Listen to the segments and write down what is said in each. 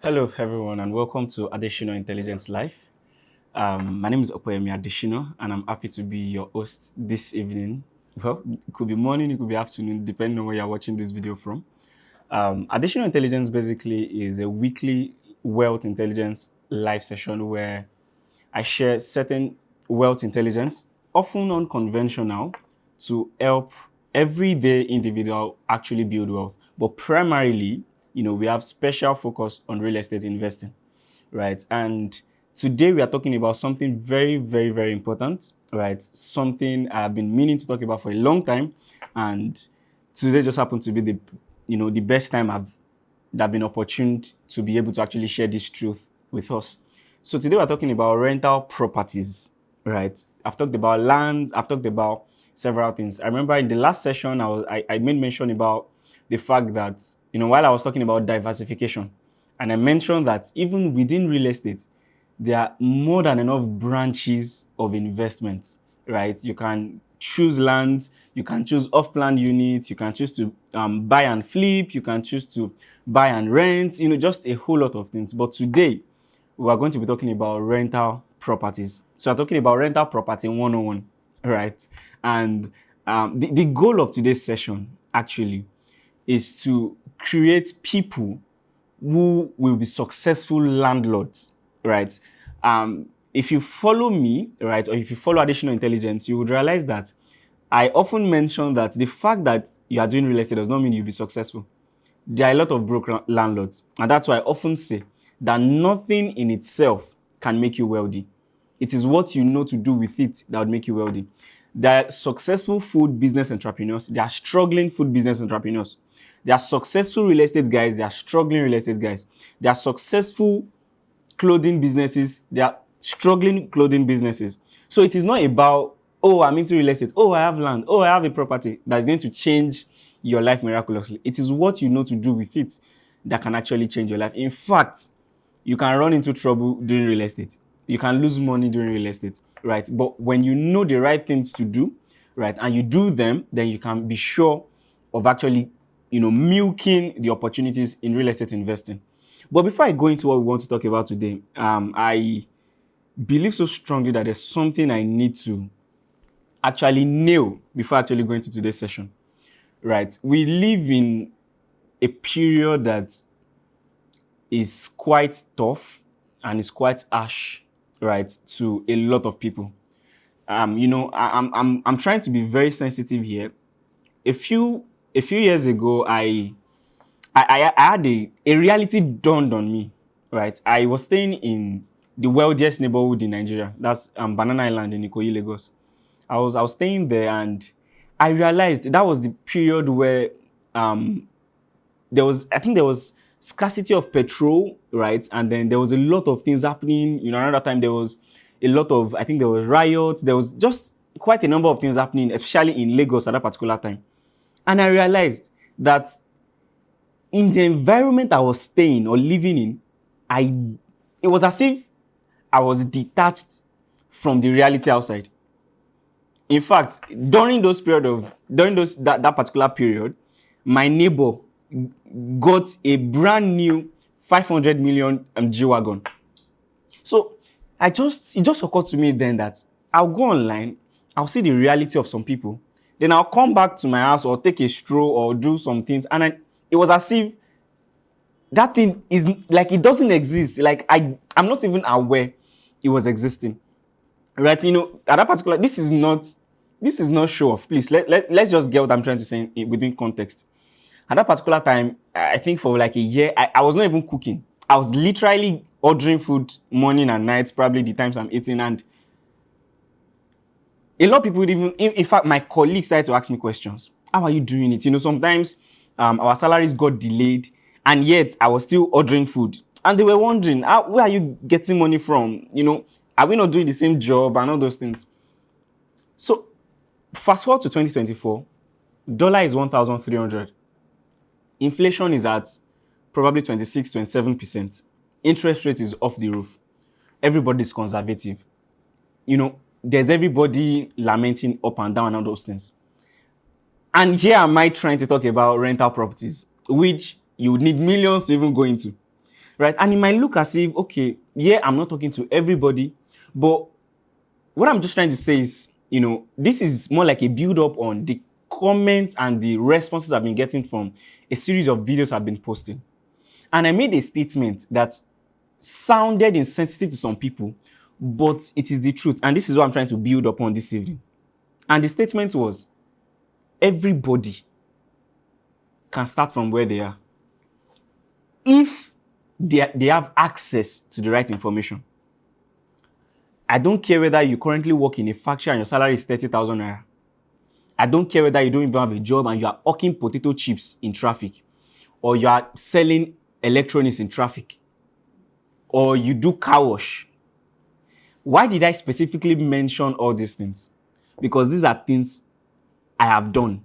Hello, everyone, and welcome to Adesina Intelligence Live. My name is Opoyemi Adesina, and I'm happy to be your host this evening. Well, it could be morning, it could be afternoon, depending on where you're watching this video from. Additional Intelligence basically is a weekly wealth intelligence live session where I share certain wealth intelligence, often unconventional, to help everyday individual actually build wealth. But primarily, we have special focus on real estate investing, right? And today we are talking about something very, very, very important, right? Something I've been meaning to talk about for a long time, and today just happened to be the best time I've been opportune to be able to actually share this truth with us. So today we're talking about rental properties, right? I've talked about lands, I've talked about several things. I remember in the last session I made mention about the fact that while I was talking about diversification, and I mentioned that even within real estate, there are more than enough branches of investments, right? You can choose lands, you can choose off-plan units, you can choose to buy and flip, you can choose to buy and rent, just a whole lot of things. But today, we are going to be talking about rental properties. So we're talking about rental property 101, right? And the goal of today's session actually is to create people who will be successful landlords, right? If you follow me, right, or if you follow additional intelligence, you would realize that I often mention that the fact that you are doing real estate does not mean you'll be successful. There are a lot of broke landlords, and that's why I often say that nothing in itself can make you wealthy. It is what you know to do with it that would make you wealthy. There are successful food business entrepreneurs, there are struggling food business entrepreneurs. There are successful real estate guys, there are struggling real estate guys. There are successful clothing businesses, there are struggling clothing businesses. So it is not about, oh, I'm into real estate, oh, I have land, oh, I have a property that is going to change your life miraculously. It is what you know to do with it that can actually change your life. In fact, you can run into trouble doing real estate. You can lose money doing real estate, right? But when you know the right things to do, right, and you do them, then you can be sure of actually, milking the opportunities in real estate investing. But before I go into what we want to talk about today, I believe so strongly that there's something I need to actually nail before actually going to today's session, right? We live in a period that is quite tough and is quite harsh, right, to a lot of people. I'm trying to be very sensitive here. A few years ago, I had a reality dawned on me, right? I was staying in the wealthiest neighborhood in Nigeria. That's Banana Island in Ikoyi, Lagos. I was staying there, and I realized that was the period where um there was scarcity of petrol, right? And then there was a lot of things happening. Another time there was a lot of, I think there was riots. There was just quite a number of things happening, especially in Lagos at that particular time. And I realized that in the environment I was staying or living in, I it was as if I was detached from the reality outside. In fact, during that particular period, my neighbor got a brand new 500 million G wagon. So it just occurred to me then that I'll go online, I'll see the reality of some people, then I'll come back to my house or take a stroll or do some things, and it was as if that thing is like it doesn't exist. Like I'm not even aware it was existing. Right? At that particular, this is not show off. Please let's just get what I'm trying to say within context. At that particular time, I think for like a year, I was not even cooking. I was literally ordering food morning and night, probably the times I'm eating. And a lot of people would even, in fact, my colleagues started to ask me questions. How are you doing it? Sometimes our salaries got delayed, and yet I was still ordering food. And they were wondering, where are you getting money from? Are we not doing the same job and all those things? So fast forward to 2024, dollar is 1,300. Inflation is at probably 26, 27%. Interest rate is off the roof. Everybody is conservative. There's everybody lamenting up and down and all those things. And here am I trying to talk about rental properties, which you would need millions to even go into, right? And it might look as if, okay, yeah, I'm not talking to everybody, but what I'm just trying to say is, this is more like a build-up on the comments and the responses I've been getting from a series of videos I've been posting. And I made a statement that sounded insensitive to some people, but it is the truth. And this is what I'm trying to build upon this evening. And the statement was, everybody can start from where they are if they have access to the right information. I don't care whether you currently work in a factory and your salary is 30,000 naira. I don't care whether you don't even have a job and you are hawking potato chips in traffic, or you are selling electronics in traffic, or you do car wash. Why did I specifically mention all these things? Because these are things I have done.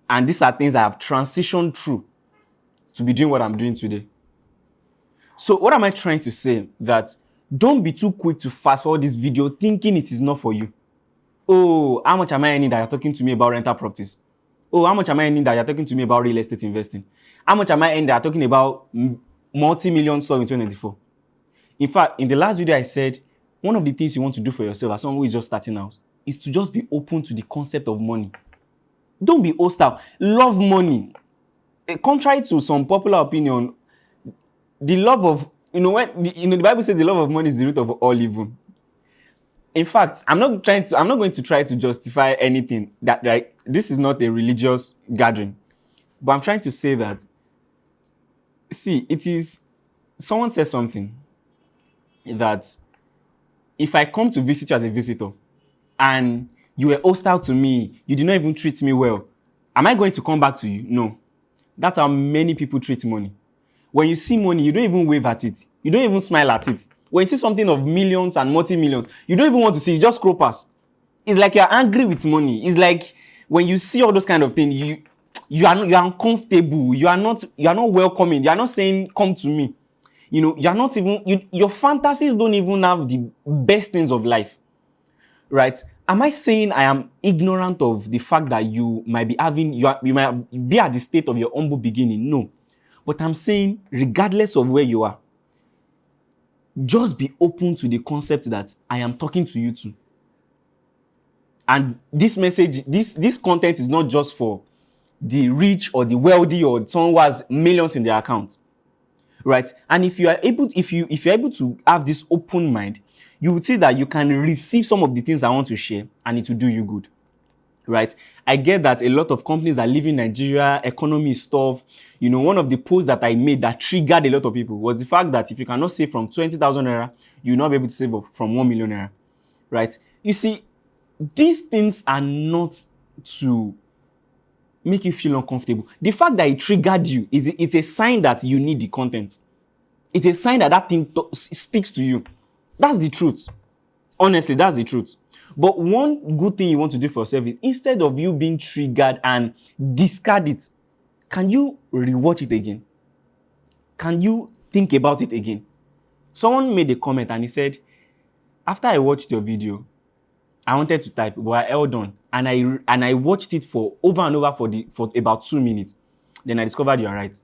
And these are things I have transitioned through to be doing what I'm doing today. So what am I trying to say? That don't be too quick to fast forward this video thinking it is not for you. Oh, how much am I earning that you're talking to me about rental properties? Oh, how much am I earning that you're talking to me about real estate investing? How much am I earning that you're talking about multi-million stock in 2024? In fact, in the last video I said, one of the things you want to do for yourself as someone who is just starting out is to just be open to the concept of money. Don't be hostile. Love money. Contrary to some popular opinion, the love of, the Bible says the love of money is the root of all evil. In fact, I'm not going to try to justify anything that, right? This is not a religious gathering. But I'm trying to say that, see, someone said something that if I come to visit you as a visitor and you were hostile to me, you did not even treat me well, am I going to come back to you? No. That's how many people treat money. When you see money, you don't even wave at it. You don't even smile at it. When you see something of millions and multi-millions, you don't even want to see, you just scroll past. It's like you're angry with money. It's like when you see all those kind of things, you are uncomfortable. You are not welcoming. You are not saying, come to me. You're not even, your fantasies don't even have the best things of life. Right? Am I saying I am ignorant of the fact that you might be you might be at the state of your humble beginning? No. But I'm saying, regardless of where you are, just be open to the concept that I am talking to you too. And this message, this content is not just for the rich or the wealthy or someone who has millions in their account. Right? And if you're able to have this open mind, you would see that you can receive some of the things I want to share and it will do you good. Right? I get that a lot of companies are leaving Nigeria, economy stuff. One of the posts that I made that triggered a lot of people was the fact that if you cannot save from 20,000 naira, you will not be able to save from 1 million naira. Right? You see, these things are not to make you feel uncomfortable. The fact that it triggered you, it's a sign that you need the content. It's a sign that thing speaks to you. That's the truth. Honestly, that's the truth. But one good thing you want to do for yourself is, instead of you being triggered and discard it, can you rewatch it again? Can you think about it again? Someone made a comment and he said, after I watched your video, I wanted to type, but I held on and I watched it for over and over for about 2 minutes. Then I discovered you're right.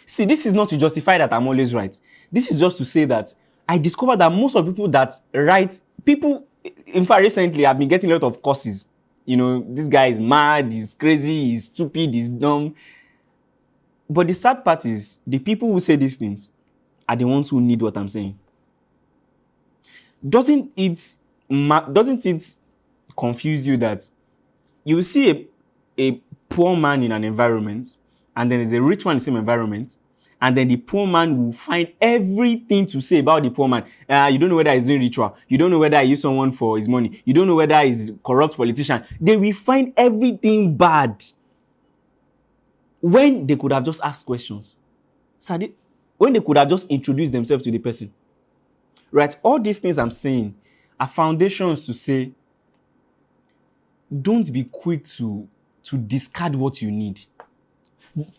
See, this is not to justify that I'm always right. This is just to say that I discovered that most of the people that write, in fact, recently I've been getting a lot of curses. This guy is mad, he's crazy, he's stupid, he's dumb. But the sad part is, the people who say these things are the ones who need what I'm saying. Doesn't it confuse you that you see a poor man in an environment, and then there's a rich man in the same environment, and then the poor man will find everything to say about the poor man. You don't know whether he's doing ritual. You don't know whether he used someone for his money. You don't know whether he's a corrupt politician. They will find everything bad when they could have just asked questions. When they could have just introduced themselves to the person. Right? All these things I'm saying are foundations to say, don't be quick to discard what you need.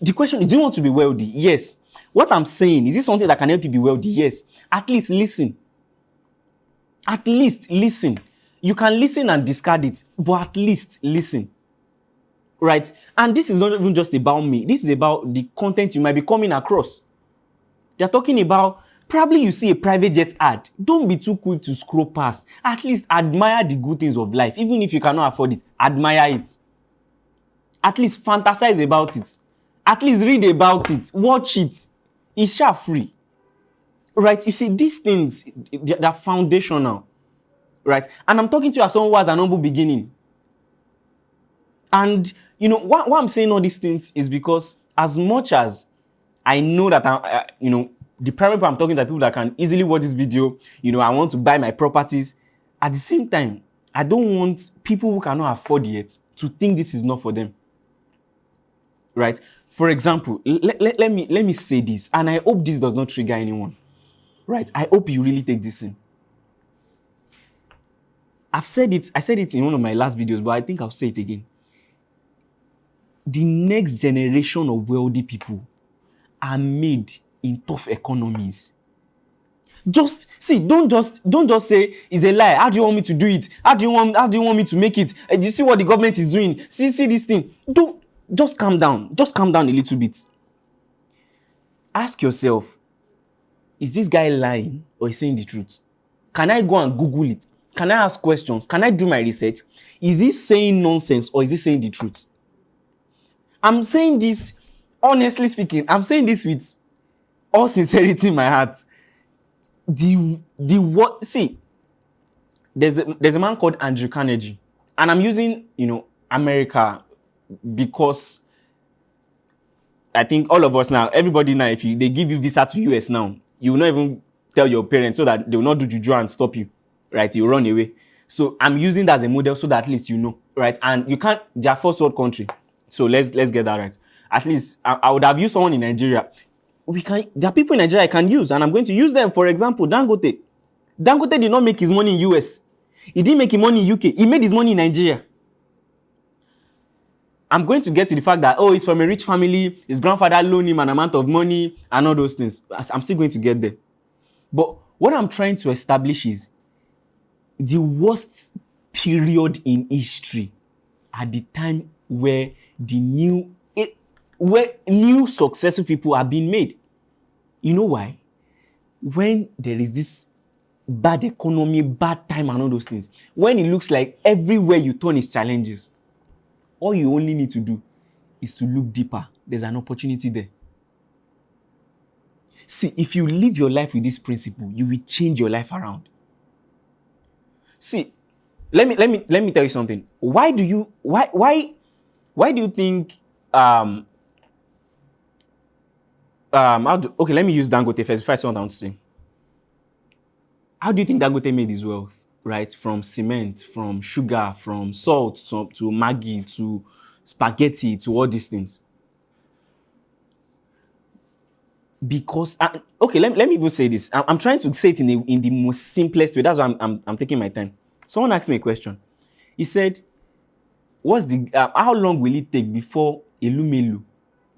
The question is, do you want to be wealthy? Yes. What I'm saying, is this something that can help you be wealthy? Yes. At least listen. At least listen. You can listen and discard it, but at least listen. Right? And this is not even just about me. This is about the content you might be coming across. They're talking about, probably you see a private jet ad. Don't be too quick to scroll past. At least admire the good things of life. Even if you cannot afford it, admire it. At least fantasize about it. At least read about it. Watch it. It's sha free. Right? You see, these things, they're foundational. Right? And I'm talking to you as someone who has an humble beginning. And, you know, why I'm saying all these things is because as much as I know that, you know, the primary people I'm talking to are people that can easily watch this video, you know, I want to buy my properties. At the same time, I don't want people who cannot afford it to think this is not for them. Right? For example, let me say this, and I hope this does not trigger anyone. Right? I hope you really take this in. I said it in one of my last videos, but I think I'll say it again. The next generation of wealthy people are made in tough economies. Just see, don't just say it's a lie. How do you want me to do it? How do you want me to make it? Do you see what the government is doing? See this thing. Don't, just calm down. Just calm down a little bit. Ask yourself, is this guy lying or is saying the truth? Can I go and Google it? Can I ask questions? Can I do my research? Is he saying nonsense or is he saying the truth? I'm saying this, honestly speaking, I'm saying this with all sincerity in my heart. See, there's a man called Andrew Carnegie, and I'm using, you know, America because I think all of us now, everybody now, if they give you visa to US now, you will not even tell your parents so that they will not do juju and stop you, right? You run away. So I'm using that as a model so that at least you know, right? And you can't, they're first world country. So let's get that right. At least I would have used someone in Nigeria. There are people in Nigeria I can use, and I'm going to use them. For example, Dangote. Dangote did not make his money in US. He didn't make his money in UK. He made his money in Nigeria. I'm going to get to the fact that, oh, he's from a rich family, his grandfather loaned him an amount of money, and all those things. I'm still going to get there. But what I'm trying to establish is the worst period in history at the time where new successful people are being made. You know why? When there is this bad economy, bad time, and all those things, when it looks like everywhere you turn is challenges, all you only need to do is to look deeper. There's an opportunity there. See, if you live your life with this principle, you will change your life around. See, let me tell you something. Why do you think okay, let me use Dangote first before I say what I want to say. How do you think Dangote made his wealth? Right? From cement, from sugar, from salt, to Maggi, to spaghetti, to all these things. Because, okay, let me even say this. I'm trying to say it in the most simplest way. That's why I'm taking my time. Someone asked me a question. He said, how long will it take before Elumelu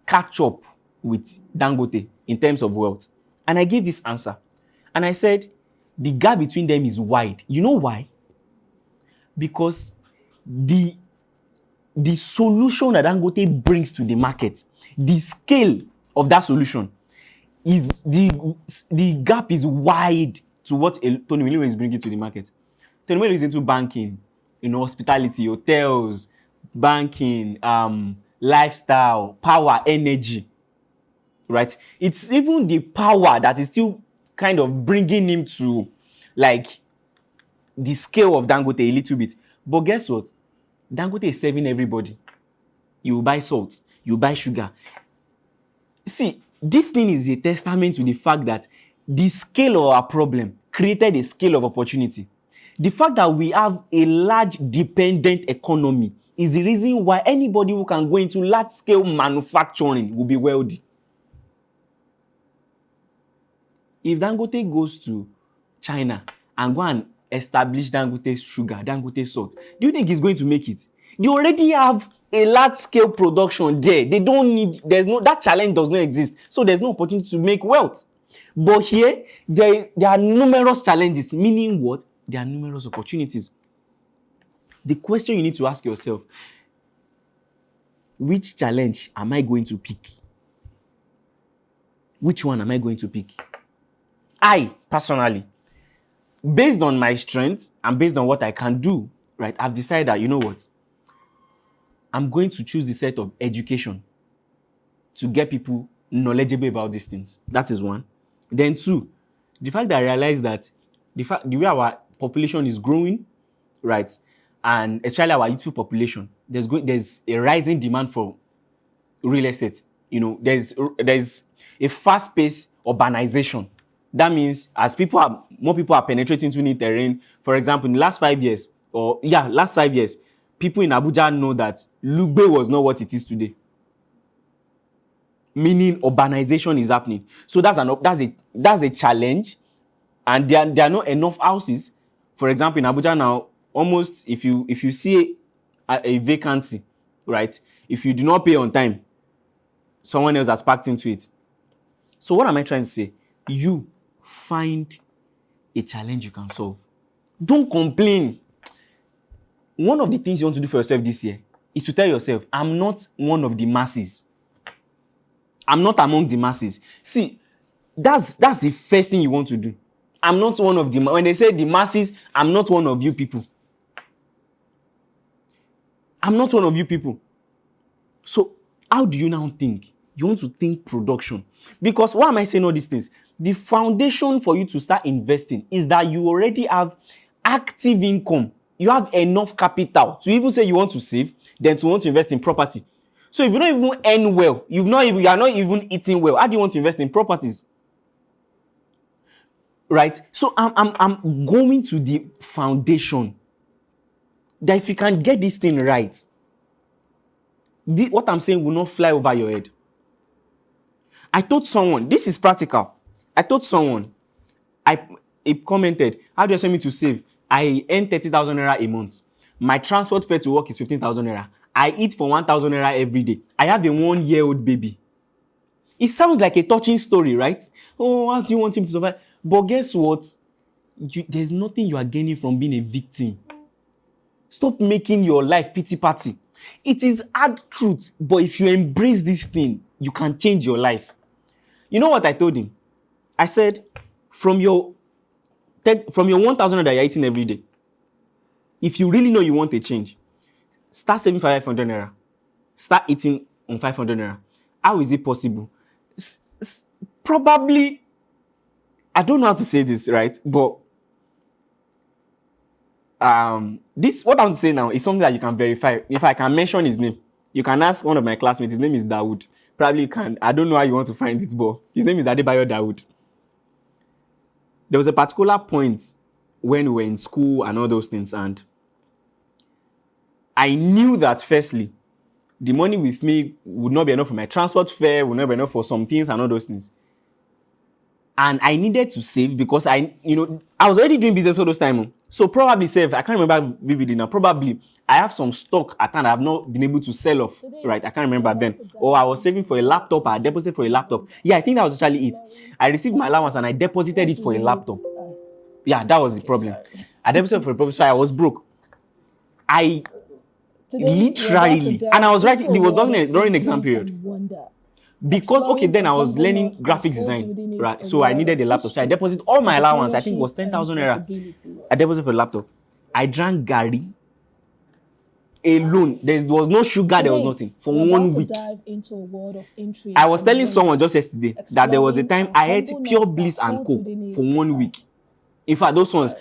catch up with Dangote in terms of wealth? And I gave this answer. And I said, the gap between them is wide. You know why? Because the solution that Dangote brings to the market, the scale of that solution, is the gap is wide to what Tony Williams is bringing to the market. Tony Williams is into banking, hospitality, hotels, banking, lifestyle, power, energy, right? It's even the power that is still kind of bringing him to like the scale of Dangote a little bit. But guess what? Dangote is serving everybody. You buy salt, you buy sugar. See, this thing is a testament to the fact that the scale of our problem created a scale of opportunity. The fact that we have a large dependent economy is the reason why anybody who can go into large-scale manufacturing will be wealthy. If Dangote goes to China and go and establish Dangote sugar, Dangote salt, do you think he's going to make it? They already have a large-scale production there. They don't need, that challenge does not exist. So there's no opportunity to make wealth. But here, there are numerous challenges, meaning what? There are numerous opportunities. The question you need to ask yourself, which challenge am I going to pick? which one am I going to pick? I, personally, based on my strengths and based on what I can do, right, I've decided that, you know what? I'm going to choose the set of education to get people knowledgeable about these things. That is one. Then two, the fact that I realized that the way our population is growing, right, and especially our youthful population, there's a rising demand for real estate. You know, there's a fast-paced urbanization. That means as more people are penetrating into new terrain. For example, in the last 5 years, people in Abuja know that Lugbe was not what it is today. Meaning urbanization is happening. So that's a challenge, and there are not enough houses. For example, in Abuja now, almost if you see a vacancy, right? If you do not pay on time, someone else has packed into it. So what am I trying to say? You find a challenge you can solve. Don't complain. One of the things you want to do for yourself this year is to tell yourself, I'm not one of the masses. I'm not among the masses. See, that's the first thing you want to do. I'm not one of the, when they say the masses, I'm not one of you people. I'm not one of you people. So how do you now think? You want to think production. Because why am I saying all these things? The foundation for you to start investing is that you already have active income. You have enough capital to even say you want to save, then to want to invest in property. So if you don't even earn well, you are not even eating well, how do you want to invest in properties? Right? So I'm going to the foundation. That if you can get this thing right, what I'm saying will not fly over your head. I told someone, this is practical. I told someone, he commented, how do you expect me to save? I earn 30,000 naira a month. My transport fare to work is 15,000 naira. I eat for 1,000 naira every day. I have a 1-year-old baby. It sounds like a touching story, right? Oh, how do you want him to survive? But guess what? There's nothing you are gaining from being a victim. Stop making your life pity party. It is hard truth, but if you embrace this thing, you can change your life. You know what I told him? I said, from your 1,000 that you're eating every day, if you really know you want a change, start saving 500 naira. Start eating on 500 naira. How is it possible? Probably, I don't know how to say this, right? But this, what I'm saying now, is something that you can verify. If I can mention his name, you can ask one of my classmates. His name is Dawood. Probably you can. I don't know how you want to find it, but his name is Adebayo Dawood. There was a particular point when we were in school and all those things, and I knew that firstly, the money with me would not be enough for my transport fare, would not be enough for some things and all those things. And I needed to save because I was already doing business all those time. So probably save, I can't remember vividly now. Probably I have some stock at hand I have not been able to sell off, right? I can't remember then. Or I was saving for a laptop, I deposited for a laptop. Yeah, I think that was actually it. I received my allowance and I deposited it for a laptop. Yeah, that was the problem. I deposited for a problem, so I was broke. I literally, and I was writing, it was during exam period. Because, okay, then I was learning graphics design, right? So I needed a laptop. So I deposited all my allowance. I think it was 10,000 naira. I deposited for a laptop. I drank Gary alone. There was no sugar, there was nothing. For 1 week. I was telling someone just yesterday that there was a time I ate pure bliss and coke for 1 week. In fact, those ones,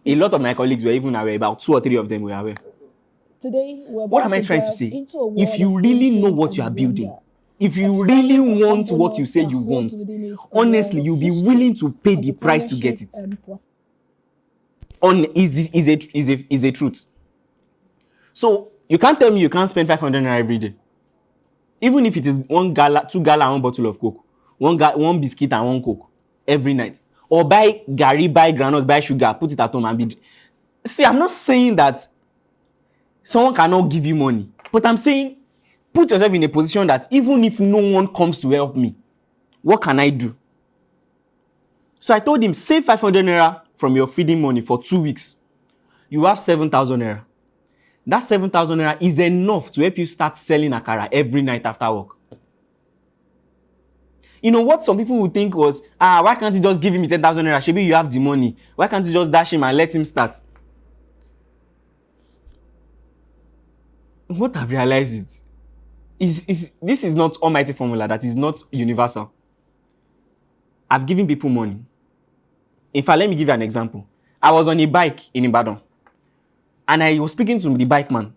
a lot of my colleagues were even aware. About 2 or 3 of them were aware. What am I trying to say? If you really know what you are building, if you really want what you say you want, honestly, you'll be willing to pay the price to get it. Is a truth. So you can't tell me you can't spend 500 naira every day. Even if it is 1 gala, 2 gala, 1 bottle of coke, 1 biscuit and 1 coke every night. Or buy Gary, buy groundnut, buy sugar, put it at home and be. See, I'm not saying that someone cannot give you money, but I'm saying put yourself in a position that even if no one comes to help me, what can I do? So I told him, save 500 naira from your feeding money for 2 weeks. You have 7,000 naira. That 7,000 naira is enough to help you start selling akara every night after work. You know what some people would think was, why can't you just give him 10,000 naira? Maybe you have the money. Why can't you just dash him and let him start? What I've realized is this is not almighty formula that is not universal. I've given people money. In fact, let me give you an example. I was on a bike in Ibadan and I was speaking to the bike man.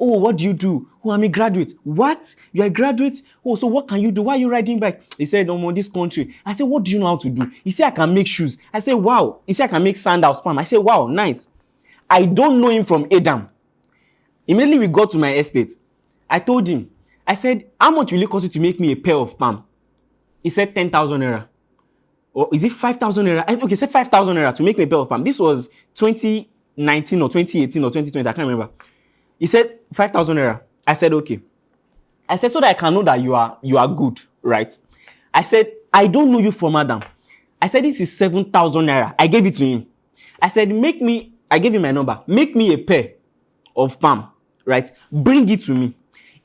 Oh, what do you do? Oh, I'm a graduate. What? You're a graduate? Oh, so what can you do? Why are you riding bike? He said, this country. I said, what do you know how to do? He said, I can make shoes. I said, wow. He said, I can make sandals, palm. I said, wow, nice. I don't know him from Adam. Immediately we got to my estate. I told him, I said, how much will it cost you to make me a pair of palm? He said 10,000 naira. Or is it 5,000 naira? Okay, he said 5,000 naira to make me a pair of palm. This was 2019 or 2018 or 2020. I can't remember. He said 5,000 naira. I said, okay. I said, so that I can know that you are good, right? I said, I don't know you from Adam. I said, this is 7,000 naira. I gave it to him. I said, I gave him my number. Make me a pair of palm, right? Bring it to me.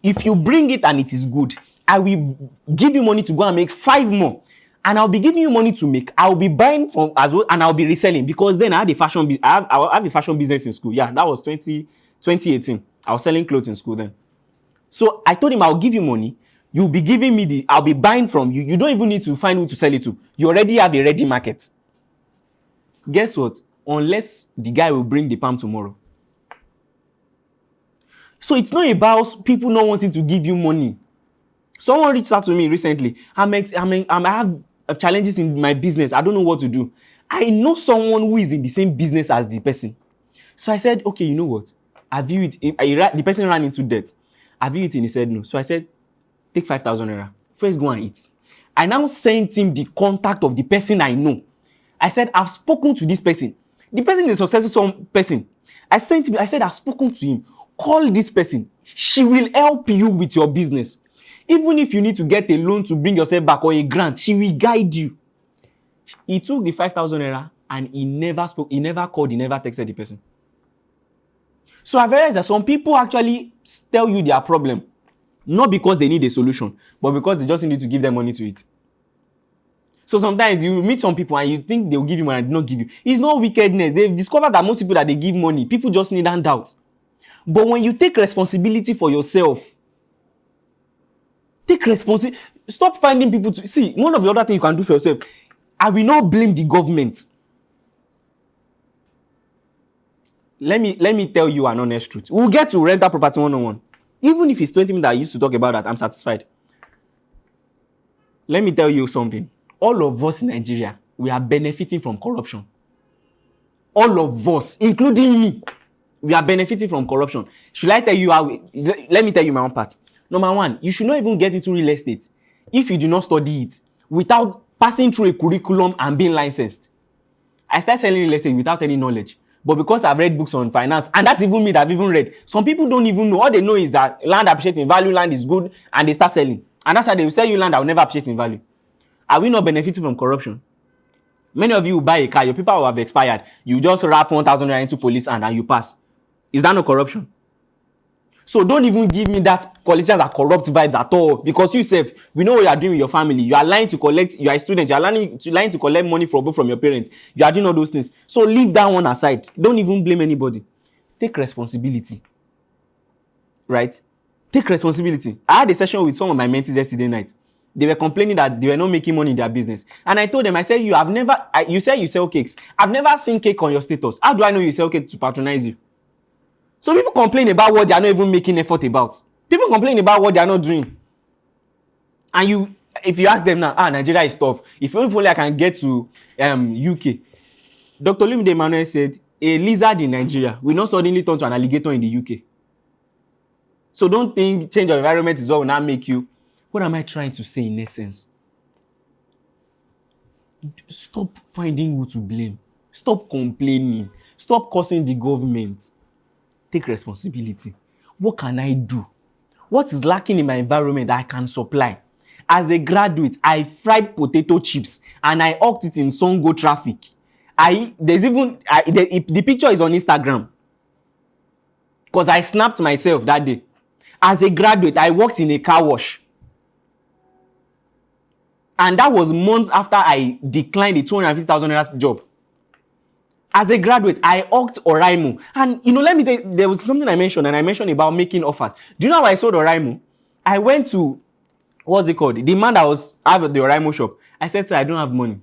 If you bring it and it is good, I will give you money to go and make 5 more. And I'll be giving you money to make. I'll be buying from as well, and I'll be reselling, because then I had a fashion business in school. Yeah, that was 2018. I was selling clothes in school then. So I told him, I'll give you money. You'll be giving me I'll be buying from you. You don't even need to find who to sell it to. You already have a ready market. Guess what? Unless the guy will bring the palm tomorrow. So it's not about people not wanting to give you money. Someone reached out to me recently. I have challenges in my business. I don't know what to do. I know someone who is in the same business as the person. So I said, okay, you know what? Have you eaten? The person ran into debt. Have you eaten? He said no. So I said, take 5,000 naira. First go and eat. I now sent him the contact of the person I know. I said, I've spoken to this person. The person is a successful person. I said, I've spoken to him. Call this person. She will help you with your business. Even if you need to get a loan to bring yourself back or a grant, she will guide you. He took the 5,000 naira and he never spoke, he never called, he never texted the person. So I realized that some people actually tell you their problem, not because they need a solution, but because they just need to give them money to it. So sometimes you meet some people and you think they'll give you money and they don't give you. It's not wickedness. They've discovered that most people that they give money, people just need handouts. But when you take responsibility for yourself, take responsibility. Stop finding people to see. One of the other things you can do for yourself, I will not blame the government. Let me tell you an honest truth. We'll get to rental property 101. Even if it's 20 minutes I used to talk about that, I'm satisfied. Let me tell you something. All of us in Nigeria, we are benefiting from corruption. All of us, including me, we are benefiting from corruption. Should I tell you how? Let me tell you my own part. Number one, you should not even get into real estate if you do not study it without passing through a curriculum and being licensed. I started selling real estate without any knowledge. But because I've read books on finance, and that's even me that I've even read, some people don't even know. All they know is that land appreciates in value, land is good, and they start selling. And that's why they will sell you land that will never appreciate in value. Are we not benefiting from corruption? Many of you will buy a car, your paper will have expired. You just wrap 1,000 naira into police and you pass. Is that not corruption? So don't even give me that politicians are corrupt vibes at all, because you self, we know what you are doing with your family. You are lying to collect, you are a student, you are lying to collect money from your parents. You are doing all those things. So leave that one aside. Don't even blame anybody. Take responsibility. Right? Take responsibility. I had a session with some of my mentees yesterday night. They were complaining that they were not making money in their business. And I told them, I said, you say you sell cakes. I've never seen cake on your status. How do I know you sell cake to patronize you? So people complain about what they are not even making effort about. People complain about what they are not doing. And if you ask them now, Nigeria is tough. If only I can get to UK. Dr. Lumide Emmanuel said, a lizard in Nigeria will not suddenly turn to an alligator in the UK. So don't think change of environment is what will now make you. What am I trying to say in essence? Stop finding who to blame. Stop complaining. Stop cursing the government. Take responsibility. What can I do? What is lacking in my environment that I can supply? As a graduate, I fried potato chips and I hawked it in Songo traffic. The picture is on Instagram because I snapped myself that day. As a graduate, I worked in a car wash. And that was months after I declined the 250,000 naira job. As a graduate, I hawked Oraimo. And let me tell you, there was something I mentioned, and I mentioned about making offers. Do you know how I sold Oraimo? I went to, what's it called? The man that was out of the Oraimo shop. I said, sir, I don't have money,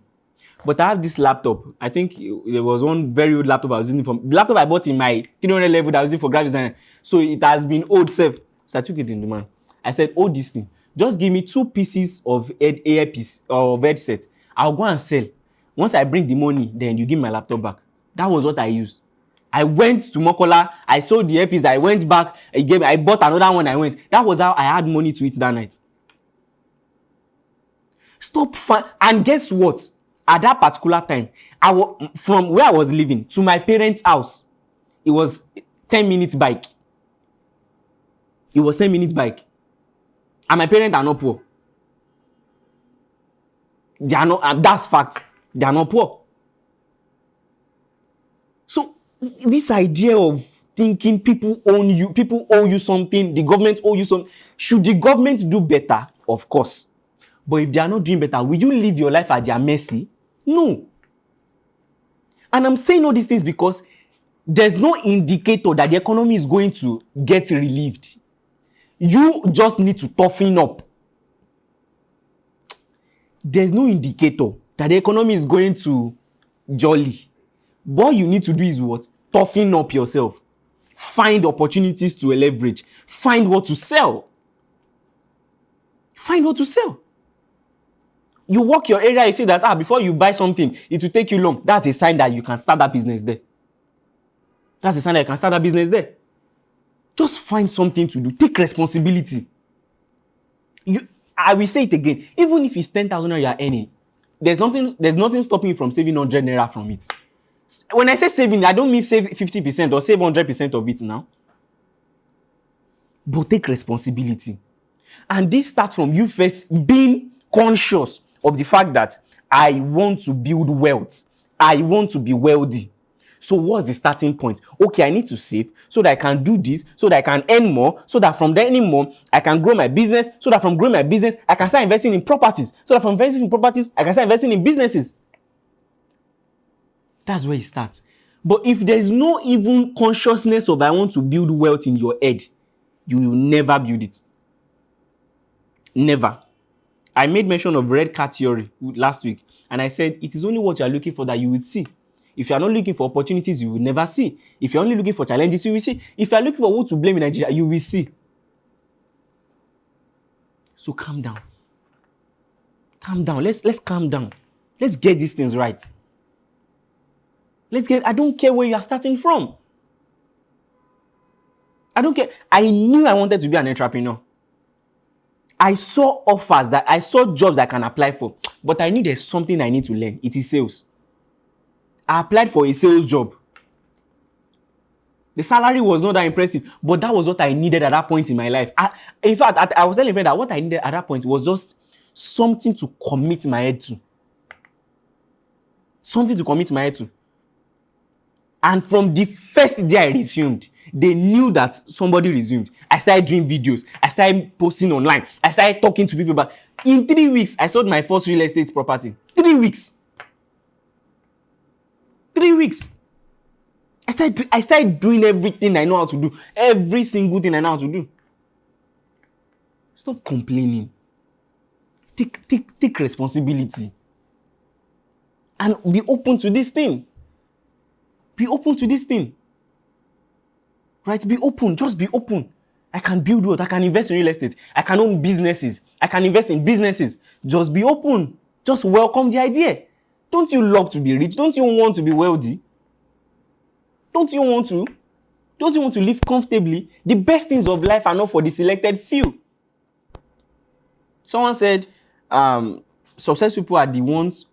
but I have this laptop. I think there was one very old laptop I was using the laptop I bought in my 300 level that I was using for graphic design. So it has been old self. So I took it in the man. I said, hold this thing. Just give me 2 pieces of earpiece or of headset. I'll go and sell. Once I bring the money, then you give me my laptop back. That was what I used. I went to Mokola. I sold the earpiece. I went back. I bought another one. I went. That was how I had money to eat that night. Stop. And guess what? At that particular time, from where I was living to my parents' house, it was 10 minutes bike. It was 10 minutes bike. And my parents are not poor. They are not, that's fact. They are not poor. So this idea of thinking people own you, people owe you something, the government owe you something. Should the government do better? Of course. But if they are not doing better, will you live your life at their mercy? No. And I'm saying all these things because there's no indicator that the economy is going to get relieved. You just need to toughen up. There's no indicator that the economy is going to jolly. What you need to do is what? Toughen up yourself. Find opportunities to leverage. Find what to sell. Find what to sell. You walk your area, you see that before you buy something, it will take you long. That's a sign that you can start that business there. That's a sign that you can start that business there. Just find something to do. Take responsibility. I will say it again. Even if it's 10,000 naira you are earning, there's nothing stopping you from saving 100 naira from it. When I say saving, I don't mean save 50% or save 100% of it now. But take responsibility. And this starts from you first being conscious of the fact that I want to build wealth. I want to be wealthy. So what's the starting point? Okay, I need to save so that I can do this, so that I can earn more, so that from there earning more, I can grow my business, so that from growing my business, I can start investing in properties, so that from investing in properties, I can start investing in businesses. That's where it starts. But if there's no even consciousness of I want to build wealth in your head, you will never build it. Never. I made mention of red card theory last week, and I said it is only what you are looking for that you will see. If you are not looking for opportunities, you will never see. If you're only looking for challenges, you will see. If you are looking for who to blame in Nigeria, you will see. So calm down. Calm down. Let's calm down. Let's get these things right. I don't care where you are starting from. I don't care. I knew I wanted to be an entrepreneur. I saw offers I saw jobs I can apply for, but I knew there's something I need to learn. It is sales. I applied for a sales job. The salary was not that impressive, but that was what I needed at that point in my life. In fact, I was telling a friend that what I needed at that point was just something to commit my head to. Something to commit my head to. And from the first day I resumed, they knew that somebody resumed. I started doing videos. I started posting online. I started talking to people. But in 3 weeks, I sold my first real estate property. 3 weeks. 3 weeks. I started doing everything I know how to do. Every single thing I know how to do. Stop complaining. Take responsibility. And be open to this thing. Be open to this thing. Right? Be open. Just be open. I can build wealth. I can invest in real estate. I can own businesses. I can invest in businesses. Just be open. Just welcome the idea. Don't you love to be rich? Don't you want to be wealthy? Don't you want to? Don't you want to live comfortably? The best things of life are not for the selected few. Someone said, success people are the ones,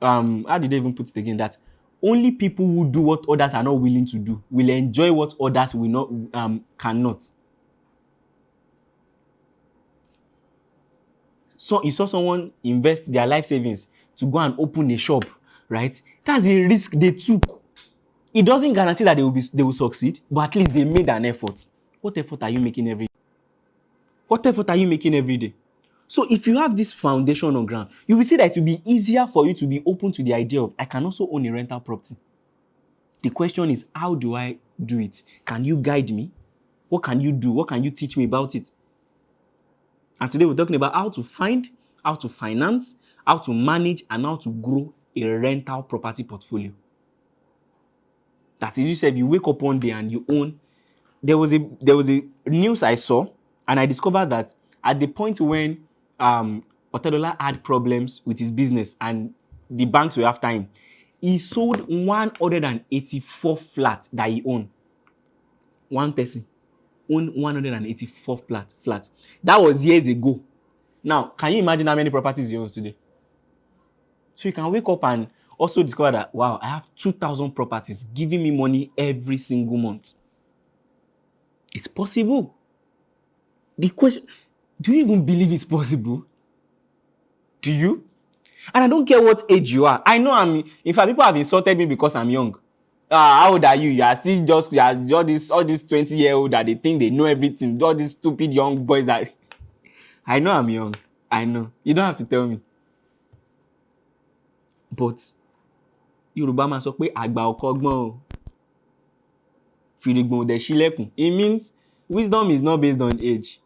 how did they even put it again? That only people who do what others are not willing to do will enjoy what others will not, cannot. So you saw someone invest their life savings to go and open a shop, right? That's a risk they took. It doesn't guarantee that they will succeed, but at least they made an effort. What effort are you making every day? What effort are you making every day? So if you have this foundation on ground, you will see that it will be easier for you to be open to the idea of, I can also own a rental property. The question is, how do I do it? Can you guide me? What can you do? What can you teach me about it? And today we're talking about how to find, how to finance, how to manage, and how to grow a rental property portfolio. That is, you said you wake up one day and you own. There was a news I saw, and I discovered that at the point when Otedola had problems with his business and the banks were after him, he sold 184 flats that he owned. One person owned 184 flats. That was years ago. Now, can you imagine how many properties he owns today? So you can wake up and also discover that, wow, I have 2,000 properties giving me money every single month. It's possible. The question, do you even believe it's possible? Do you? And I don't care what age you are. I know in fact, people have insulted me because I'm young. How old are you? You are still just all these 20-year-old that they think they know everything. All these stupid young boys that I know I'm young. I know. You don't have to tell me. But Yorùbá máa sọ pé àgbà ò kọ́gbọ́n o. Fìrìgbọ̀n ò dẹ̀ ṣílẹ̀kùn. It means wisdom is not based on age.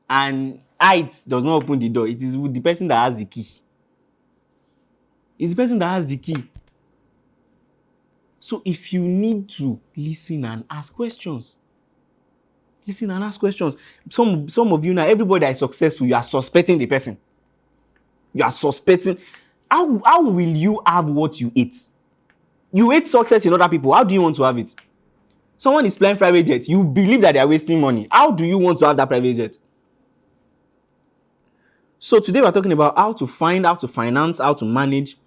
And height does not open the door. It is the person that has the key. It's the person that has the key. So if you need to listen and ask questions. Listen and ask questions. Some of you now, everybody that is successful, you are suspecting the person. You are suspecting. How will you have what you ate? You ate success in other people. How do you want to have it? Someone is flying private jet. You believe that they are wasting money. How do you want to have that private jet? So today we're talking about how to find, how to finance, how to manage,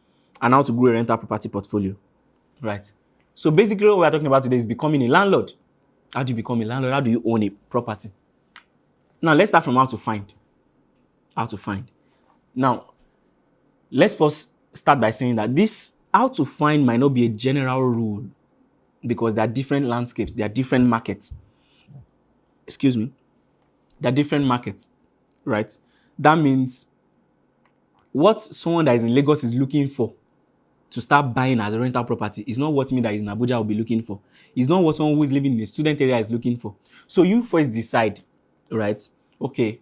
and how to grow a rental property portfolio. Right. So basically what we're talking about today is becoming a landlord. How do you become a landlord? How do you own a property? Now let's start from how to find. How to find. Now, let's first start by saying that this how to find might not be a general rule because there are different landscapes, there are different markets. Excuse me. There are different markets, right? That means what someone that is in Lagos is looking for to start buying as a rental property is not what me that is in Abuja will be looking for. It's not what someone who is living in a student area is looking for. So you first decide, right? Okay,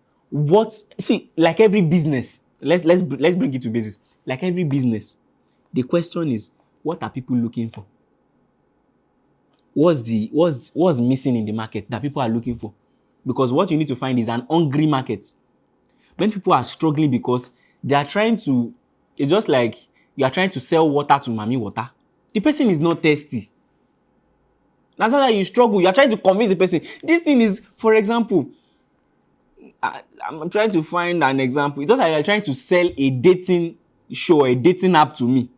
like every business, let's bring it to business. Like every business, the question is, what are people looking for? What's missing in the market that people are looking for? Because what you need to find is an hungry market. When people are struggling because they are trying to, it's just like you are trying to sell water to Mami Water. The person is not thirsty. That's why you struggle. You are trying to convince the person. This thing is, for example, I'm trying to find an example. It's just like you're trying to sell a dating show, a dating app to me.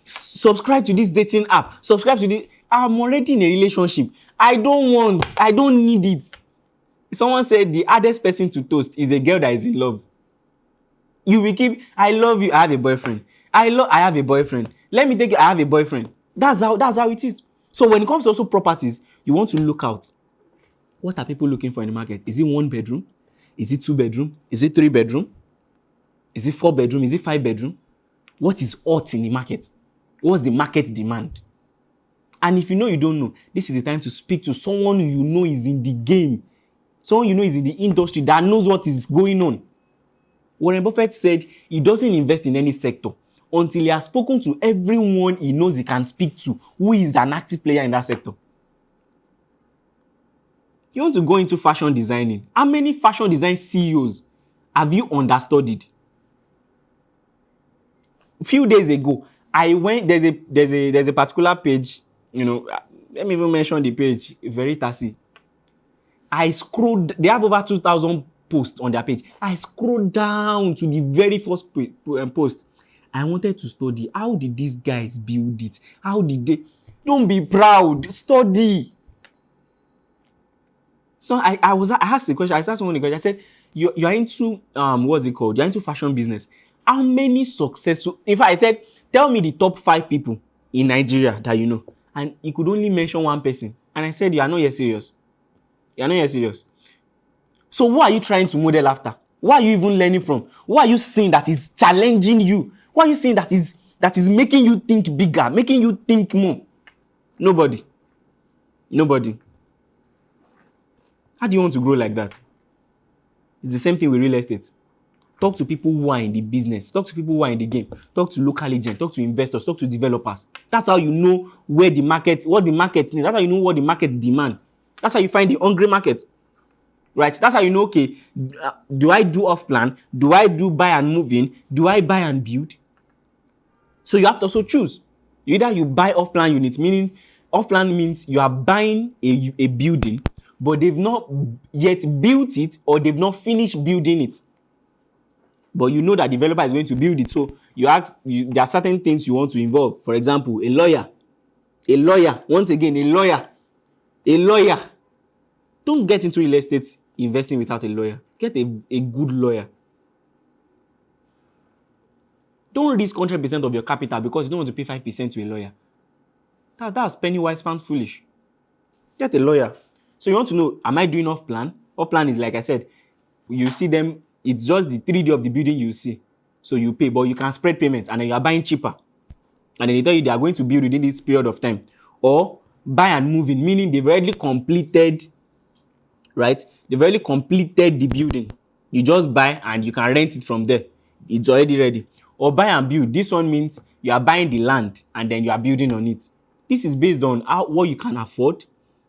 Subscribe to this dating app. Subscribe to this. I'm already in a relationship. I don't need it. Someone said the hardest person to toast is a girl that is in love. You will keep, I love you, I have a boyfriend. I have a boyfriend. Let me take it, I have a boyfriend. That's how it is. So when it comes to also properties, you want to look out. What are people looking for in the market? Is it 1 bedroom? Is it 2 bedroom? Is it 3 bedroom? Is it 4 bedroom? Is it 5 bedroom? What is hot in the market? What's the market demand? And if you know you don't know, this is the time to speak to someone you know is in the game. Someone you know is in the industry that knows what is going on. Warren Buffett said he doesn't invest in any sector until he has spoken to everyone he knows he can speak to who is an active player in that sector. You want to go into fashion designing. How many fashion design CEOs have you understudied? A few days ago, I went, there's a particular page, let me even mention the page, Veritasi. I scrolled, they have over 2,000 posts on their page. I scrolled down to the very first post. I wanted to study. How did these guys build it? How did they? Don't be proud. Study. So I asked the question. I asked someone the question. I said, you're into what's it called? You're into fashion business. How many successful? In fact, I said, tell me the top 5 people in Nigeria that you know. And he could only mention one person. And I said, you are not yet serious. You are not yet serious. So who are you trying to model after? Who are you even learning from? Who are you seeing that is challenging you? Who are you seeing that is making you think bigger, making you think more? Nobody. Nobody. How do you want to grow like that? It's the same thing with real estate. Talk to people who are in the business. Talk to people who are in the game. Talk to local agents. Talk to investors. Talk to developers. That's how you know what the market needs. That's how you know what the market demand. That's how you find the hungry market. Right? That's how you know, okay, do I do off plan? Do I do buy and move in? Do I buy and build? So you have to also choose. Either you buy off plan units, meaning off plan means you are buying a building, but they've not yet built it or they've not finished building it. But you know that developer is going to build it. So there are certain things you want to involve. For example, a lawyer. Once again, a lawyer. Don't get into real estate investing without a lawyer. Get a good lawyer. Don't risk 100% of your capital because you don't want to pay 5% to a lawyer. That's penny wise, pound foolish. Get a lawyer. So you want to know, am I doing off plan? Off plan is, like I said, you see them, it's just the 3D of the building you see. So you pay, but you can spread payments and then you are buying cheaper. And then they tell you they are going to build within this period of time. Or buy and move in, meaning they've already completed, right? They've already completed the building. You just buy and you can rent it from there. It's already ready. Or buy and build. This one means you are buying the land and then you are building on it. This is based on what you can afford,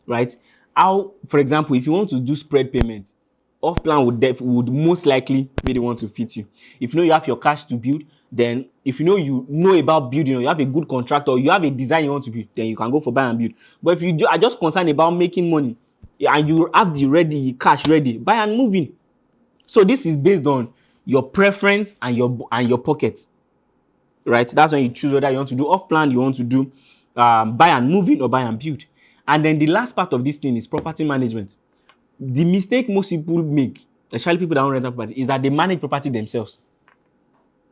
right? How, for example, if you want to do spread payments, off plan would most likely be the one to fit you. If you know you have your cash to build, then if you know about building, or you have a good contractor, or you have a design you want to build, then you can go for buy and build. But if you are just concerned about making money and you have the cash ready, buy and move in. So this is based on your preference and your pocket, right? That's when you choose whether you want to do off plan, you want to do buy and move in, or buy and build. And then the last part of this thing is property management. The mistake most people make, especially people that own rental property, is that they manage property themselves.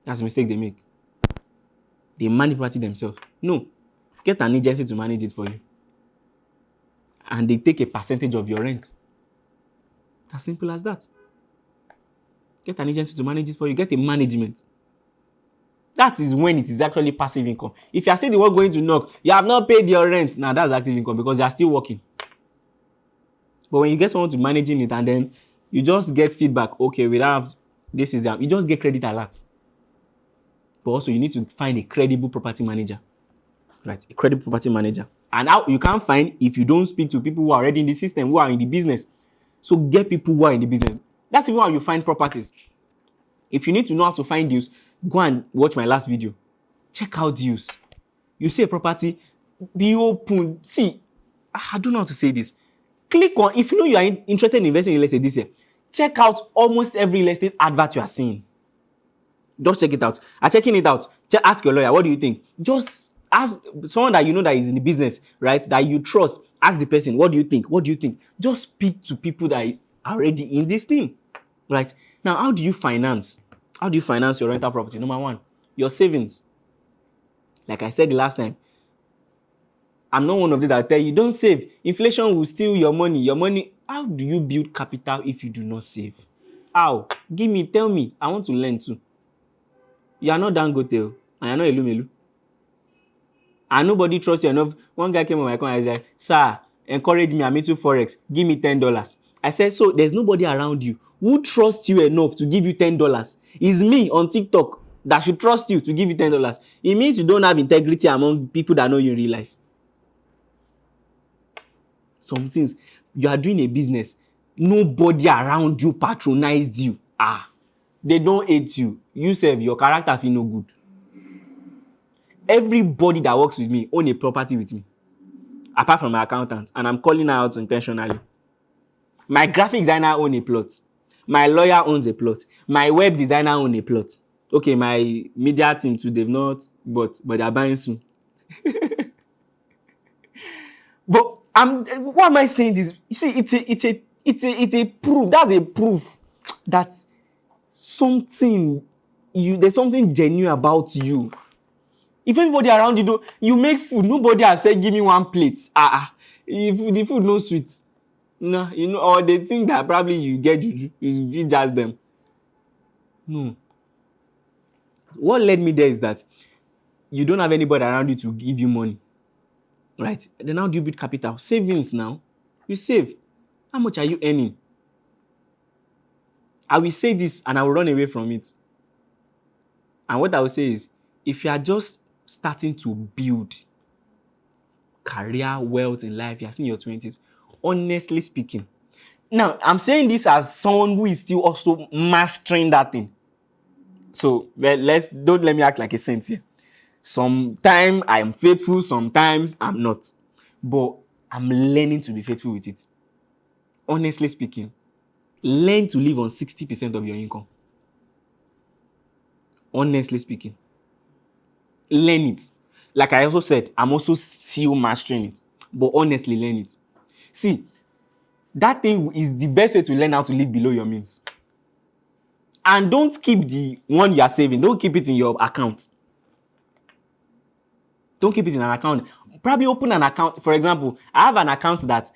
That's the mistake they make. They manage property themselves. No. Get an agency to manage it for you. And they take a percentage of your rent. As simple as that. Get an agency to manage it for you. Get a management. That is when it is actually passive income. If you are still the one going to knock, you have not paid your rent. Now that's active income because you are still working. But when you get someone to managing it and then you just get feedback, okay, we have this is that, you just get credit alert. But also you need to find a credible property manager, right? A credible property manager. And how you can't find if you don't speak to people who are already in the system, who are in the business. So get people who are in the business. That's even how you find properties. If you need to know how to find deals, go and watch my last video. Check out deals. You see a property, be open. See, I don't know how to say this. Click on, if you know you are interested in investing in real estate this year, check out almost every real estate advert you are seeing. Just check it out. Checking it out, ask your lawyer, what do you think? Just ask someone that you know that is in the business, right? That you trust. Ask the person, what do you think? What do you think? Just speak to people that are already in this thing, right? Now, how do you finance? How do you finance your rental property? Number one, your savings. Like I said the last time, I'm not one of those that tell you, don't save. Inflation will steal your money. Your money. How do you build capital if you do not save? How? Tell me. I want to learn too. You are not Dangote, and you are not Elumelu. And nobody trusts you enough. One guy came on my account and said, sir, encourage me. I'm into Forex. Give me $10. I said, so there's nobody around you who trusts you enough to give you $10. It's me on TikTok that should trust you to give you $10. It means you don't have integrity among people that know you in real life. Some things, you are doing a business, nobody around you patronized you. They don't hate you. You sef, your character feel no good. Everybody that works with me own a property with me, apart from my accountant, and I'm calling her out intentionally. My graphic designer owns a plot. My lawyer owns a plot. My web designer owns a plot. Okay, my media team too, they've not, but they're buying soon. But why am I saying this? You see, it's a proof. That's a proof that there's something genuine about you. If everybody around you make food, nobody has said give me one plate. If the food no sweet. No, or they think that probably you get juju, you just them. No. What led me there is that you don't have anybody around you to give you money, right? Then how do you build capital? Savings now. You save. How much are you earning? I will say this and I will run away from it. And what I will say is, if you are just starting to build career wealth in life, you are still in your 20s, honestly speaking. Now, I'm saying this as someone who is still also mastering that thing. So don't let me act like a saint here. Sometimes I'm faithful, sometimes I'm not. But I'm learning to be faithful with it. Honestly speaking, learn to live on 60% of your income. Honestly speaking. Learn it. Like I also said, I'm also still mastering it. But honestly, learn it. See, that thing is the best way to learn how to live below your means. And don't keep the one you are saving. Don't keep it in your account. Don't keep it in an account. Probably open an account. For example, I have an account that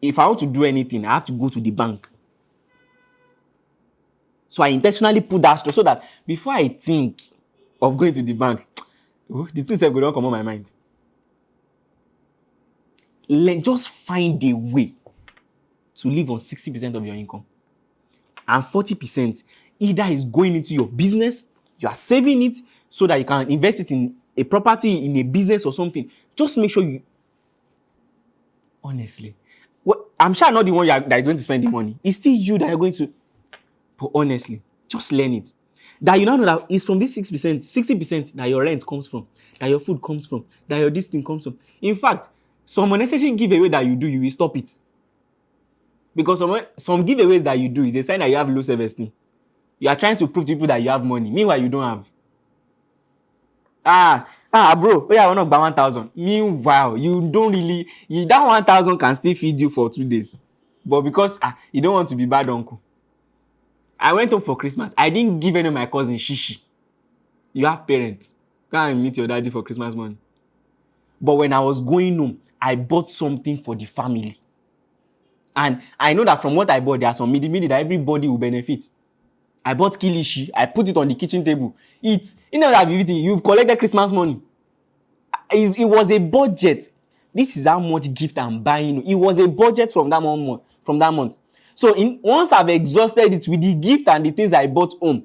if I want to do anything, I have to go to the bank. So I intentionally put that so that before I think of going to the bank, the things that go don't come on my mind. Just find a way to live on 60% of your income. And 40% either is going into your business, you are saving it so that you can invest it in a property, in a business or something. Just make sure you, honestly, I'm sure I'm not the one that is going to spend the money. It's still you that are going to, but honestly, just learn it. That you now know that it's from this 6%, 60% that your rent comes from, that your food comes from, that your this thing comes from. In fact, some unnecessary giveaway that you do, you will stop it. Because some giveaways that you do is a sign that you have low self-esteem. You are trying to prove to people that you have money. Meanwhile, you don't have. Bro, I want to buy 1,000. Meanwhile, you don't really, that 1,000 can still feed you for 2 days. But because you don't want to be bad uncle. I went home for Christmas. I didn't give any of my cousins shishi. You have parents. Go and meet your daddy for Christmas morning. But when I was going home, I bought something for the family. And I know that from what I bought, there are some midi that everybody will benefit. I bought kilishi. I put it on the kitchen table. You've collected Christmas money. It was a budget. This is how much gift I'm buying. It was a budget from that month. So once I've exhausted it with the gift and the things I bought home,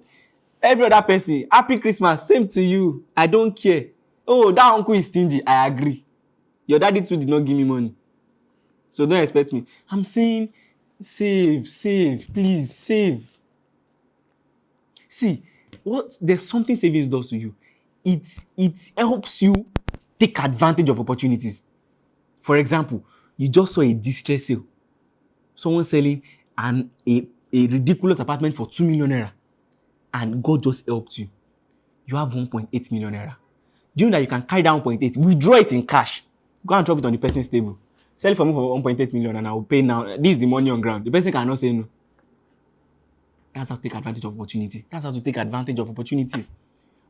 every other person, happy Christmas, same to you. I don't care. Oh, that uncle is stingy. I agree. Your daddy too did not give me money. So don't expect me. I'm saying save, please save. See, there's something savings does to you. It helps you take advantage of opportunities. For example, you just saw a distress sale. Someone selling a ridiculous apartment for 2 million naira. And God just helped you. You have 1.8 million naira. Do you know that you can carry that 1.8, withdraw it in cash, go and drop it on the person's table, sell it for me for 1.8 million and I will pay now. This is the money on ground. The person cannot say no. That's how to take advantage of opportunity. That's how to take advantage of opportunities.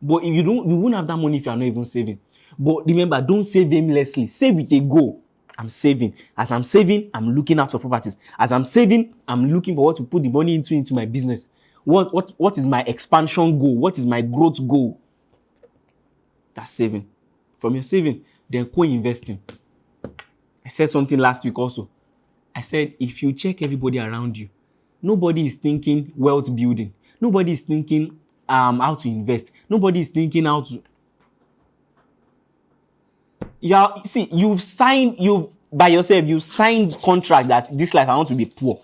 But if you won't have that money if you are not even saving. But remember, don't save aimlessly. Save with a goal. I'm saving. As I'm saving, I'm looking out for properties. As I'm saving, I'm looking for what to put the money into my business. What is my expansion goal? What is my growth goal? That's saving. From your saving, then co-investing. I said something last week also. I said, if you check everybody around you, nobody is thinking wealth building. Nobody is thinking how to invest. Nobody is thinking how to. You've signed contract that this life I want to be poor.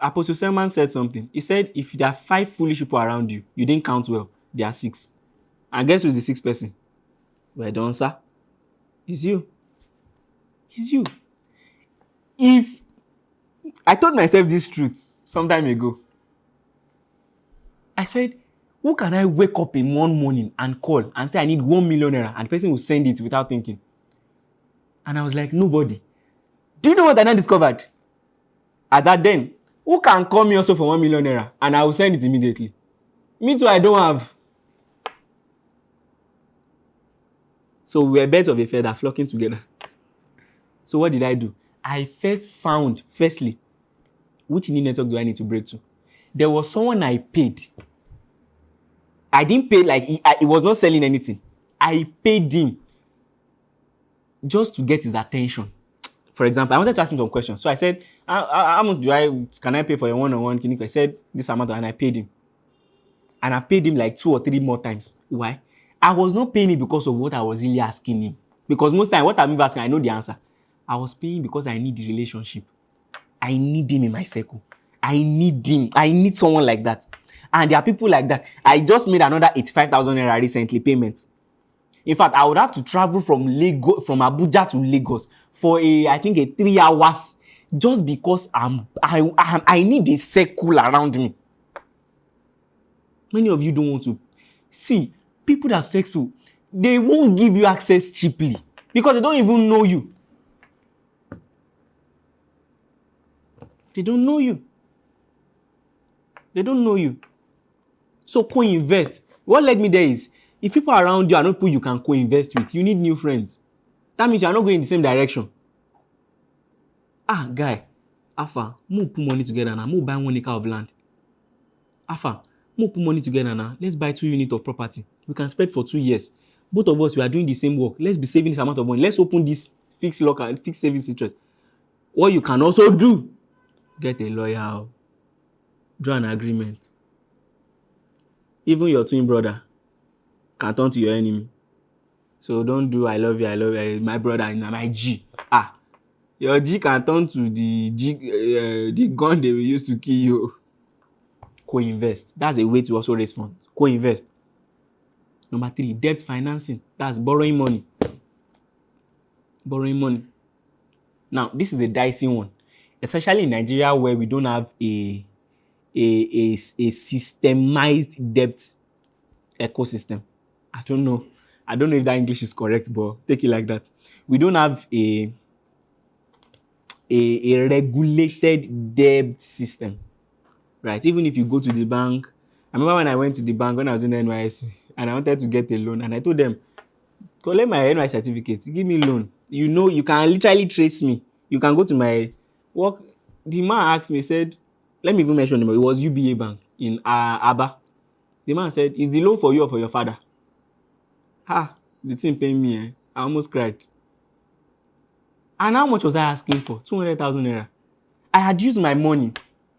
Apostle Selman said something. He said, if there are 5 foolish people around you, you didn't count well. There are 6. And guess who's the 6th person? Well done, sir. It's you. It's you. If I told myself this truth some time ago, I said, who can I wake up in one morning and call and say I need 1 million naira and the person will send it without thinking? And I was like, nobody. Do you know what I now discovered? At that then, who can call me also for 1 million naira and I will send it immediately? Me too, I don't have. So we are birds of a feather flocking together. So what did I do? I first found, firstly, which new network do I need to break to? There was someone I paid. I didn't pay like he was not selling anything. I paid him just to get his attention. For example, I wanted to ask him some questions. So I said, how much can I pay for your one-on-one clinic? I said this amount and I paid him. And I paid him like 2 or 3 more times. Why? I was not paying him because of what I was really asking him. Because most time what I'm asking, I know the answer. I was paying because I need the relationship. I need him in my circle. I need him. I need someone like that. And there are people like that. I just made another 85,000 naira recently payment. In fact, I would have to travel from Abuja to Lagos for I think a 3 hours just because I need a circle around me. Many of you don't want to see people that are successful. They won't give you access cheaply because they don't even know you. They don't know you. They don't know you. So co-invest. What led me there is if people around you are not people you can co-invest with, you need new friends. That means you are not going in the same direction. Guy, Alpha, mo put money together now. Mo buy 1 acre of land. Alpha, mo put money together now. Let's buy 2 units of property. We can spread for 2 years. Both of us, we are doing the same work. Let's be saving this amount of money. Let's open this fixed local, fixed savings interest. What you can also do, get a lawyer, draw an agreement. Even your twin brother can turn to your enemy. So don't do I love you, my brother and my G. Your G can turn to the gun they will use to kill you. Co-invest. That's a way to also raise funds. Co-invest. Number 3, debt financing. That's borrowing money. Borrowing money. Now, this is a dicey one, especially in Nigeria where we don't have a systemized debt ecosystem. I don't know if that English is correct, but take it like that. We don't have a regulated debt system, right? Even if you go to the bank, I remember when I went to the bank when I was in the NYSC and I wanted to get a loan, and I told them, collect my NYSC certificate, give me loan. You know, you can literally trace me. You can go to my work. The man asked me, said, let me even mention him. It was UBA Bank in Aba. The man said, is the loan for you or for your father? The thing paying me. I almost cried. And how much was I asking for? 200,000 naira. I had used my money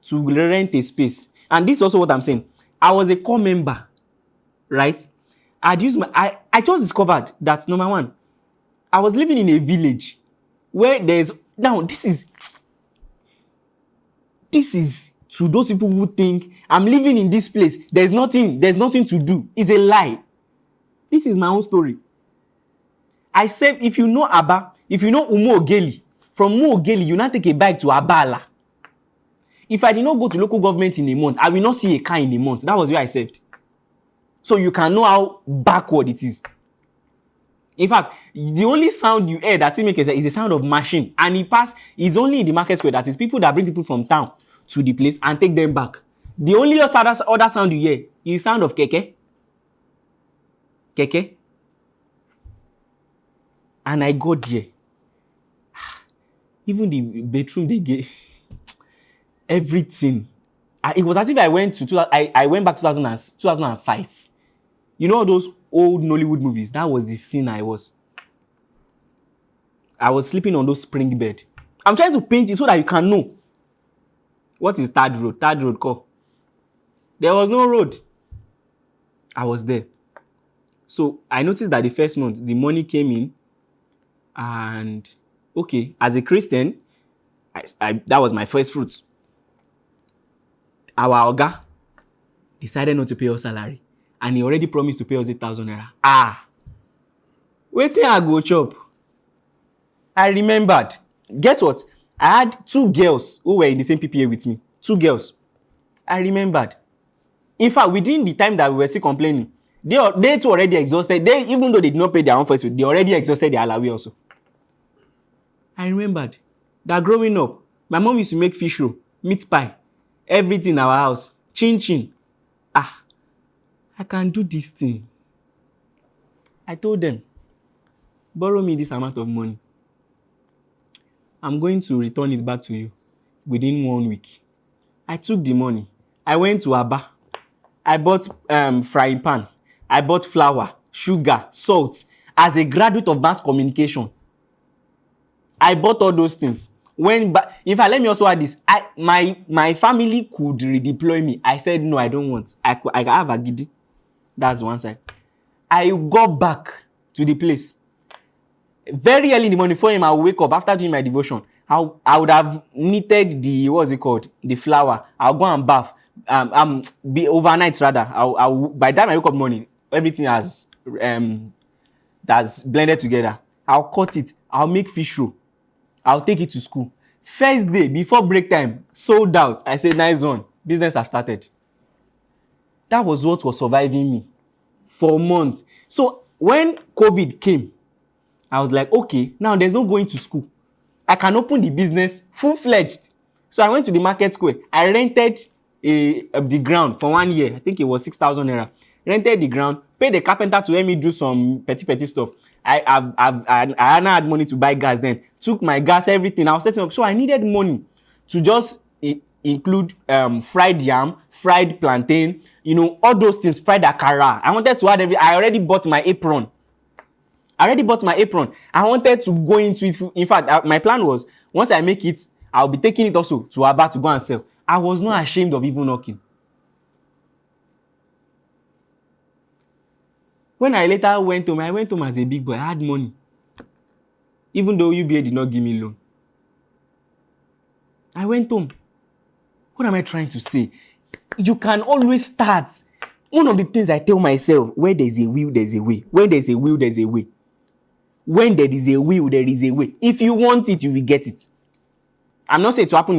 to rent a space. And this is also what I'm saying. I was a core member, right? I just discovered that, number 1, I was living in a village where now this is to those people who think I'm living in this place, there's nothing to do. It's a lie. This is my own story. I said, if you know Aba, if you know Umo Ogeli, from Umo Ogeli, you now take a bike to Abala. If I did not go to local government in a month, I will not see a car in a month. That was where I saved. So you can know how backward it is. In fact, the only sound you hear that makes is a sound of machine, and it's only in the market square. That is people that bring people from town to the place and take them back. The only other sound you hear is the sound of keke. Keke. And I got there. Even the bedroom they gave, everything. It was as if I went back to 2005. You know those old Nollywood movies? That was the scene I was sleeping on those spring bed. I'm trying to paint it so that you can know. What is Third Road? Third Road call. There was no road. I was there. So I noticed that the first month, the money came in. And okay, as a Christian, that was my first fruit. Our Oga decided not to pay us salary. And he already promised to pay us 8,000 naira. Wetin I go chop? I remembered. Guess what? I had 2 girls who were in the same PPA with me. 2 girls. I remembered. In fact, within the time that we were still complaining, they too already exhausted. Even though they did not pay their own first, they already exhausted their alawi also. I remembered that growing up, my mom used to make fish roll, meat pie, everything in our house, chin chin. I can do this thing. I told them, borrow me this amount of money. I'm going to return it back to you within 1 week. I took the money. I went to Aba. I bought frying pan. I bought flour, sugar, salt. As a graduate of mass communication, I bought all those things. In fact, let me also add this. My family could redeploy me. I said no, I don't want. I have a giddy. That's one side. I got back to the place very early in the morning. Before him, I would wake up after doing my devotion. I would have knitted the flour. I'll go and bath. Be overnight rather. By the time I wake up in the morning, everything has that's blended together. I'll cut it. I'll make fish roll. I'll take it to school. First day before break time, sold out. I said, nice one. Business has started. That was what was surviving me for months. So when COVID came, I was like, okay, now there's no going to school. I can open the business full-fledged. So I went to the market square. I rented the ground for 1 year. I think it was 6,000 naira. Rented the ground, paid the carpenter to help me do some petty stuff. I now had money to buy gas then. Took my gas, everything. I was setting up. So I needed money to just include fried yam, fried plantain, all those things, fried akara. I wanted to add I already bought my apron. I wanted to go into it. In fact, my plan was, once I make it, I'll be taking it also to Aba to go and sell. I was not ashamed of even knocking. When I later went home as a big boy. I had money. Even though UBA did not give me loan. I went home. What am I trying to say? You can always start. One of the things I tell myself, where there's a will, there's a way. When there's a will, there's a way. When there is a will, there is a way. If you want it, you will get it. I'm not saying it will happen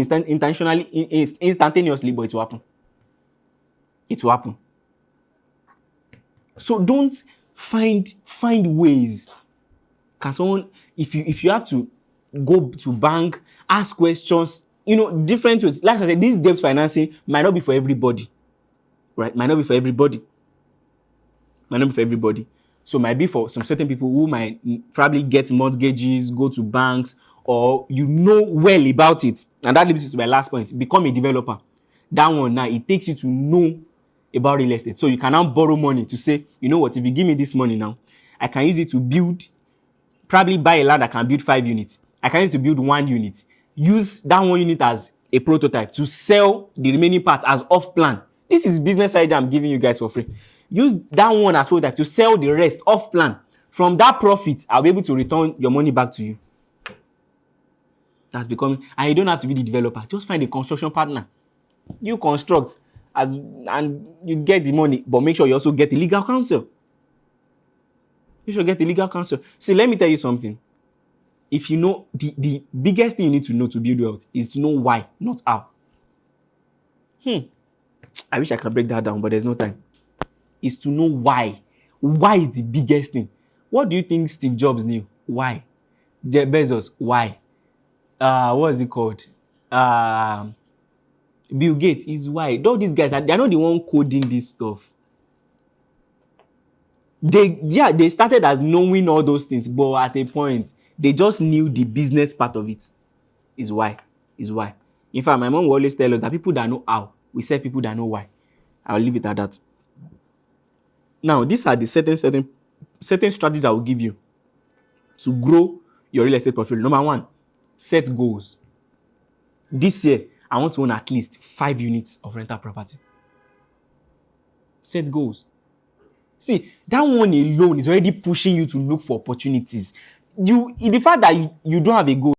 instantaneously, but it will happen. It will happen. So don't find ways. Can someone, if you have to go to bank, ask questions, different ways. Like I said, this debt financing might not be for everybody, right? Might not be for everybody. So it might be for some certain people who might probably get mortgages, go to banks, or well about it. And that leads me to my last point. Become a developer. That one now, it takes you to know about real estate. So you can now borrow money to say, you know what, if you give me this money now, I can use it to build, probably buy a land that can build 5 units. I can use it to build 1 unit. Use that 1 unit as a prototype to sell the remaining part as off plan. This is business idea I'm giving you guys for free. Use that one as prototype to sell the rest off plan. From that profit, I'll be able to return your money back to you. That's becoming, and you don't have to be the developer. Just find a construction partner. You construct and you get the money, but make sure you also get the legal counsel. See, let me tell you something. If you know, the biggest thing you need to know to build wealth is to know why, not how. I wish I could break that down, but there's no time. Is to know why. Why is the biggest thing. What do you think Steve Jobs knew? Why? Jeff Bezos, why? What is it called? Bill Gates is why. All these guys, they're not the one coding this stuff. They started as knowing all those things, but at a point, they just knew the business part of it. Is why. In fact, my mom will always tell us that people that know how, we serve people that know why. I'll leave it at that. Now, these are the certain strategies I will give you to grow your real estate portfolio. Number 1, set goals. This year, I want to own at least 5 units of rental property. Set goals. See, that one alone is already pushing you to look for opportunities. The fact that you don't have a goal